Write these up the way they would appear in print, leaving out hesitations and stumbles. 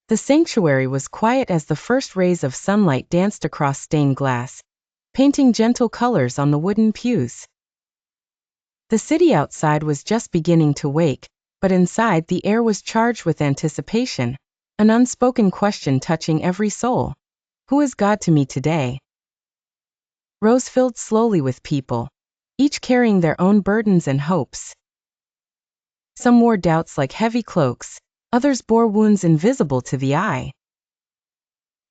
The sanctuary was quiet as the first rays of sunlight danced across stained glass, painting gentle colors on the wooden pews. The city outside was just beginning to wake, but inside the air was charged with anticipation, an unspoken question touching every soul. Who is God to me today? Rows filled slowly with people, each carrying their own burdens and hopes. Some wore doubts like heavy cloaks, others bore wounds invisible to the eye.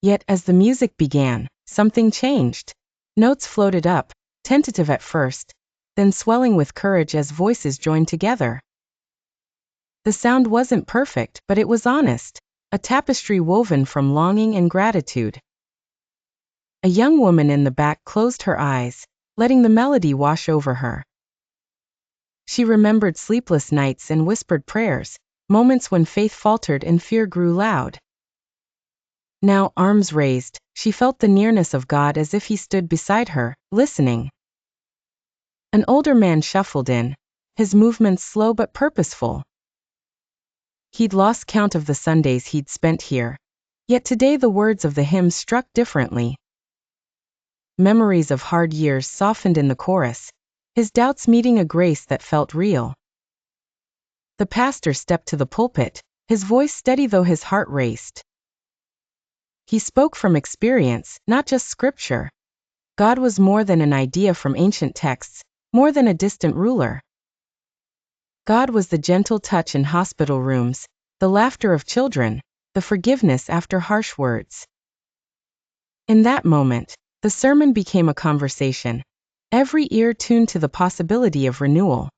Yet as the music began, something changed. Notes floated up, tentative at first, then swelling with courage as voices joined together. The sound wasn't perfect, but it was honest, a tapestry woven from longing and gratitude. A young woman in the back closed her eyes, letting the melody wash over her. She remembered sleepless nights and whispered prayers, moments when faith faltered and fear grew loud. Now, arms raised, she felt the nearness of God as if he stood beside her, listening. An older man shuffled in, his movements slow but purposeful. He'd lost count of the Sundays he'd spent here, yet today the words of the hymn struck differently. Memories of hard years softened in the chorus, his doubts meeting a grace that felt real. The pastor stepped to the pulpit, his voice steady though his heart raced. He spoke from experience, not just scripture. God was more than an idea from ancient texts, more than a distant ruler. God was the gentle touch in hospital rooms, the laughter of children, the forgiveness after harsh words. In that moment, the sermon became a conversation, every ear tuned to the possibility of renewal.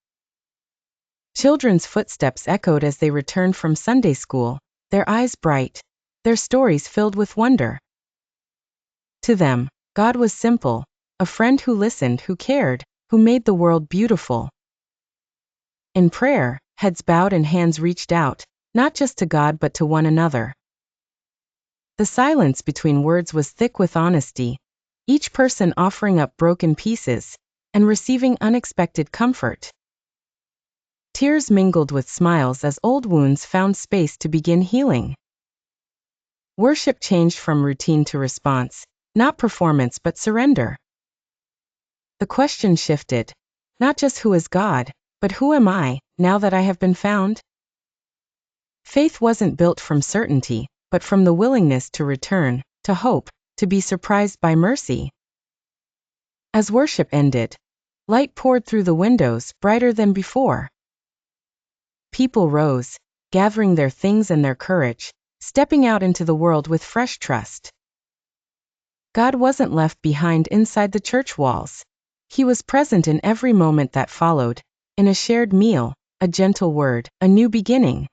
Children's footsteps echoed as they returned from Sunday school, their eyes bright, their stories filled with wonder. To them, God was simple, a friend who listened, who cared, who made the world beautiful. In prayer, heads bowed and hands reached out, not just to God but to one another. The silence between words was thick with honesty, each person offering up broken pieces and receiving unexpected comfort. Tears mingled with smiles as old wounds found space to begin healing. Worship changed from routine to response, not performance but surrender. The question shifted, not just who is God, but who am I, now that I have been found? Faith wasn't built from certainty, but from the willingness to return, to hope, to be surprised by mercy. As worship ended, light poured through the windows, brighter than before. People rose, gathering their things and their courage, stepping out into the world with fresh trust. God wasn't left behind inside the church walls. He was present in every moment that followed, in a shared meal, a gentle word, a new beginning.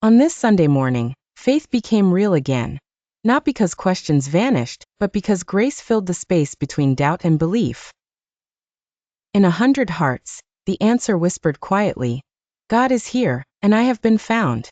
On this Sunday morning, faith became real again, not because questions vanished, but because grace filled the space between doubt and belief. In 100 hearts, the answer whispered quietly, God is here, and I have been found.